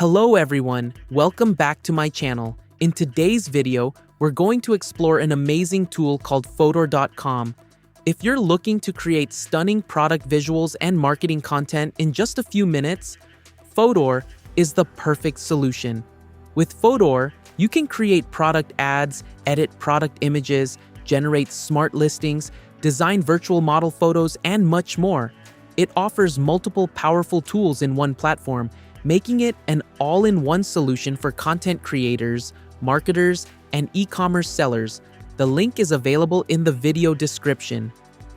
Hello everyone, welcome back to my channel. In today's video, we're going to explore an amazing tool called Fotor.com. If you're looking to create stunning product visuals and marketing content in just a few minutes, Fotor is the perfect solution. With Fotor, you can create product ads, edit product images, generate smart listings, design virtual model photos, and much more. It offers multiple powerful tools in one platform, making it an all-in-one solution for content creators, marketers, and e-commerce sellers. The link is available in the video description.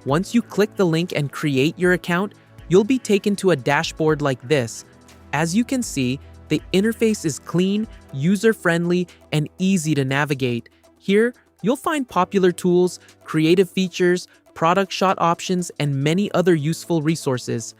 Once you click the link and create your account, you'll be taken to a dashboard like this. As you can see, the interface is clean, user-friendly, and easy to navigate. Here, you'll find popular tools, creative features, product shot options, and many other useful resources.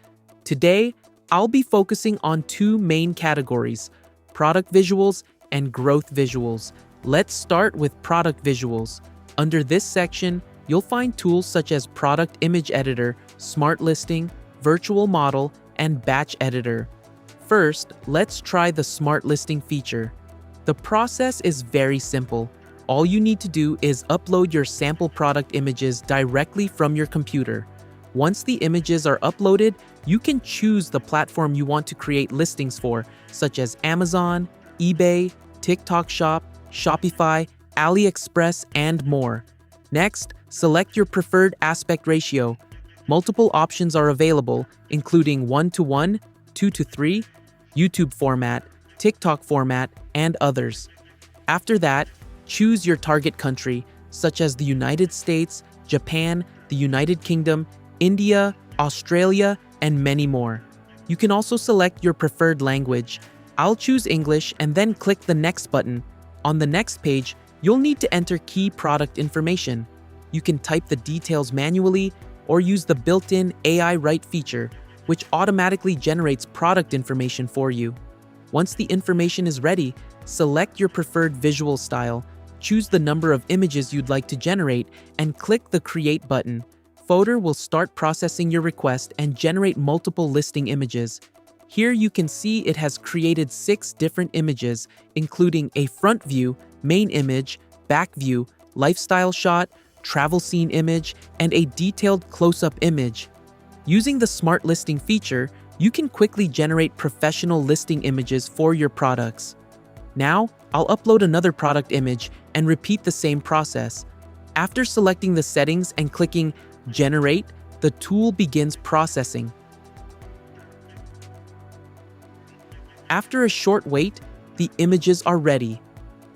Today, I'll be focusing on two main categories: product visuals and growth visuals. Let's start with product visuals. Under this section, you'll find tools such as Product Image Editor, Smart Listing, Virtual Model, and Batch Editor. First, let's try the Smart Listing feature. The process is very simple. All you need to do is upload your sample product images directly from your computer. Once the images are uploaded, you can choose the platform you want to create listings for, such as Amazon, eBay, TikTok Shop, Shopify, AliExpress, and more. Next, select your preferred aspect ratio. Multiple options are available, including 1:1, 2:3, YouTube format, TikTok format, and others. After that, choose your target country, such as the United States, Japan, the United Kingdom, India, Australia, and many more. You can also select your preferred language. I'll choose English and then click the Next button. On the next page, you'll need to enter key product information. You can type the details manually or use the built-in AI Write feature, which automatically generates product information for you. Once the information is ready, select your preferred visual style, choose the number of images you'd like to generate, and click the Create button. Fotor will start processing your request and generate multiple listing images. Here you can see it has created 6 different images, including a front view, main image, back view, lifestyle shot, travel scene image, and a detailed close-up image. Using the Smart Listing feature, you can quickly generate professional listing images for your products. Now, I'll upload another product image and repeat the same process. After selecting the settings and clicking Generate, the tool begins processing. After a short wait, the images are ready.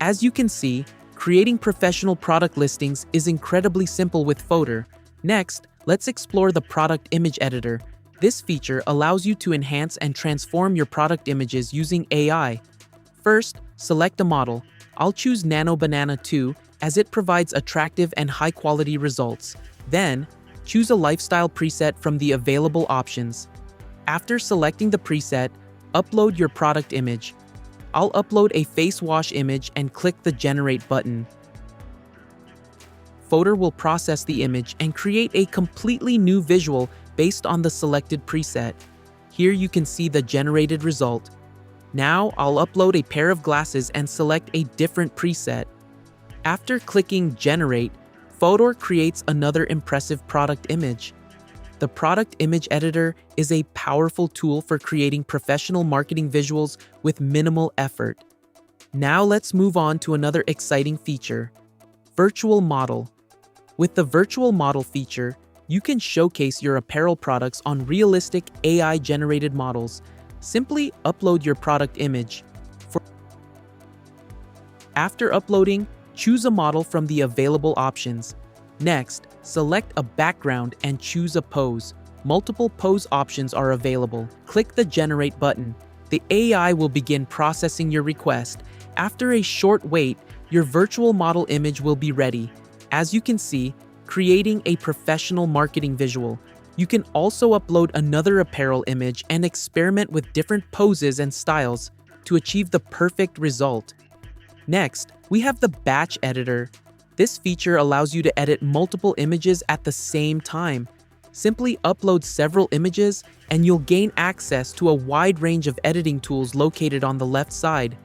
As you can see, creating professional product listings is incredibly simple with Fotor. Next, let's explore the Product Image Editor. This feature allows you to enhance and transform your product images using AI. First, select a model. I'll choose Nano Banana 2 as it provides attractive and high-quality results. Then, choose a lifestyle preset from the available options. After selecting the preset, upload your product image. I'll upload a face wash image and click the Generate button. Fotor will process the image and create a completely new visual based on the selected preset. Here you can see the generated result. Now I'll upload a pair of glasses and select a different preset. After clicking Generate, Fotor creates another impressive product image. The Product Image Editor is a powerful tool for creating professional marketing visuals with minimal effort. Now let's move on to another exciting feature: Virtual Model. With the Virtual Model feature, you can showcase your apparel products on realistic AI-generated models. Simply upload your product image. After uploading, choose a model from the available options. Next, select a background and choose a pose. Multiple pose options are available. Click the Generate button. The AI will begin processing your request. After a short wait, your virtual model image will be ready. As you can see, creating a professional marketing visual. You can also upload another apparel image and experiment with different poses and styles to achieve the perfect result. Next, we have the Batch Editor. This feature allows you to edit multiple images at the same time. Simply upload several images and you'll gain access to a wide range of editing tools located on the left side.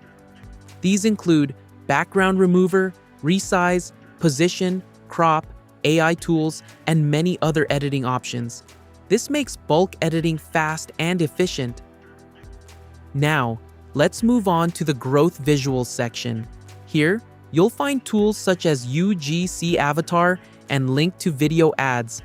These include background remover, resize, position, crop, AI tools, and many other editing options. This makes bulk editing fast and efficient. Now, let's move on to the growth visuals section. Here, you'll find tools such as UGC Avatar and link to video ads.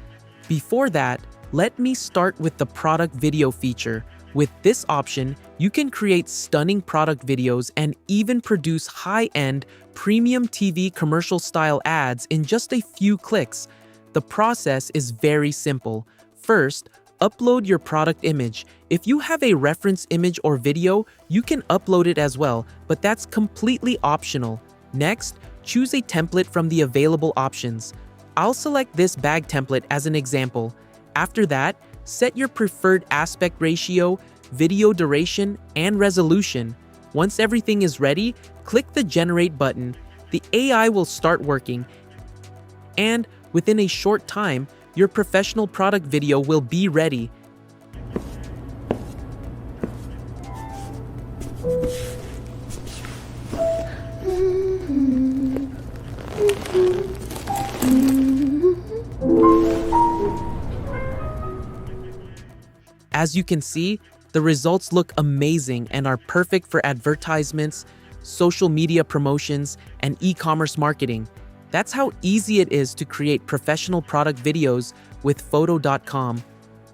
Before that, let me start with the product video feature. With this option, you can create stunning product videos and even produce high-end, premium TV commercial-style ads in just a few clicks. The process is very simple. First, upload your product image. If you have a reference image or video, you can upload it as well, but that's completely optional. Next, choose a template from the available options. I'll select this bag template as an example. After that, set your preferred aspect ratio, video duration, and resolution. Once everything is ready, click the Generate button. The AI will start working, and within a short time, your professional product video will be ready. As you can see, the results look amazing and are perfect for advertisements, social media promotions, and e-commerce marketing. That's how easy it is to create professional product videos with Fotor.com.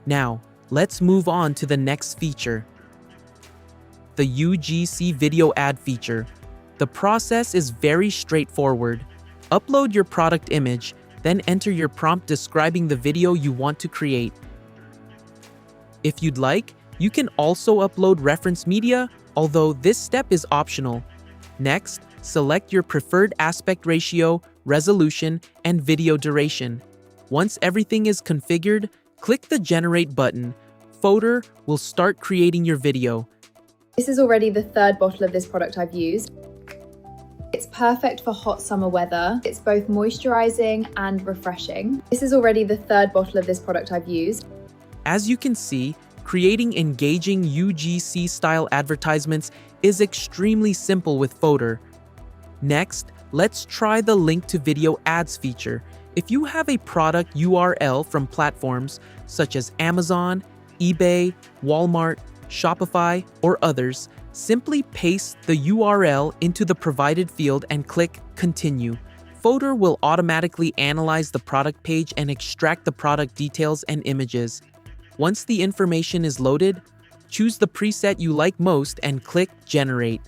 Now, let's move on to the next feature, the UGC Video Ad feature. The process is very straightforward. Upload your product image, then enter your prompt describing the video you want to create. If you'd like, you can also upload reference media, although this step is optional. Next, select your preferred aspect ratio, resolution, and video duration. Once everything is configured, click the Generate button. Fotor will start creating your video. This is already the third bottle of this product I've used. It's perfect for hot summer weather. It's both moisturizing and refreshing. This is already the third bottle of this product I've used. As you can see, creating engaging UGC-style advertisements is extremely simple with Fotor. Next, let's try the link to video ads feature. If you have a product URL from platforms such as Amazon, eBay, Walmart, Shopify, or others, simply paste the URL into the provided field and click Continue. Fotor will automatically analyze the product page and extract the product details and images. Once the information is loaded, choose the preset you like most and click Generate.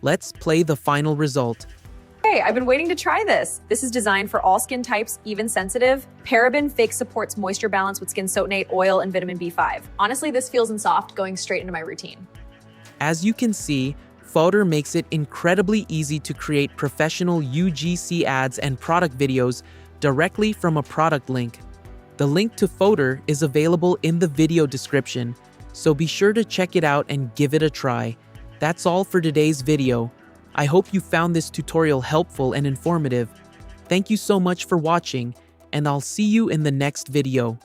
Let's play the final result. Hey, I've been waiting to try this. This is designed for all skin types, even sensitive. Paraben Fake supports moisture balance with skin sotonate, oil, and vitamin B5. Honestly, this feels and soft, going straight into my routine. As you can see, Fotor makes it incredibly easy to create professional UGC ads and product videos directly from a product link. The link to Fotor is available in the video description, so be sure to check it out and give it a try. That's all for today's video. I hope you found this tutorial helpful and informative. Thank you so much for watching, and I'll see you in the next video.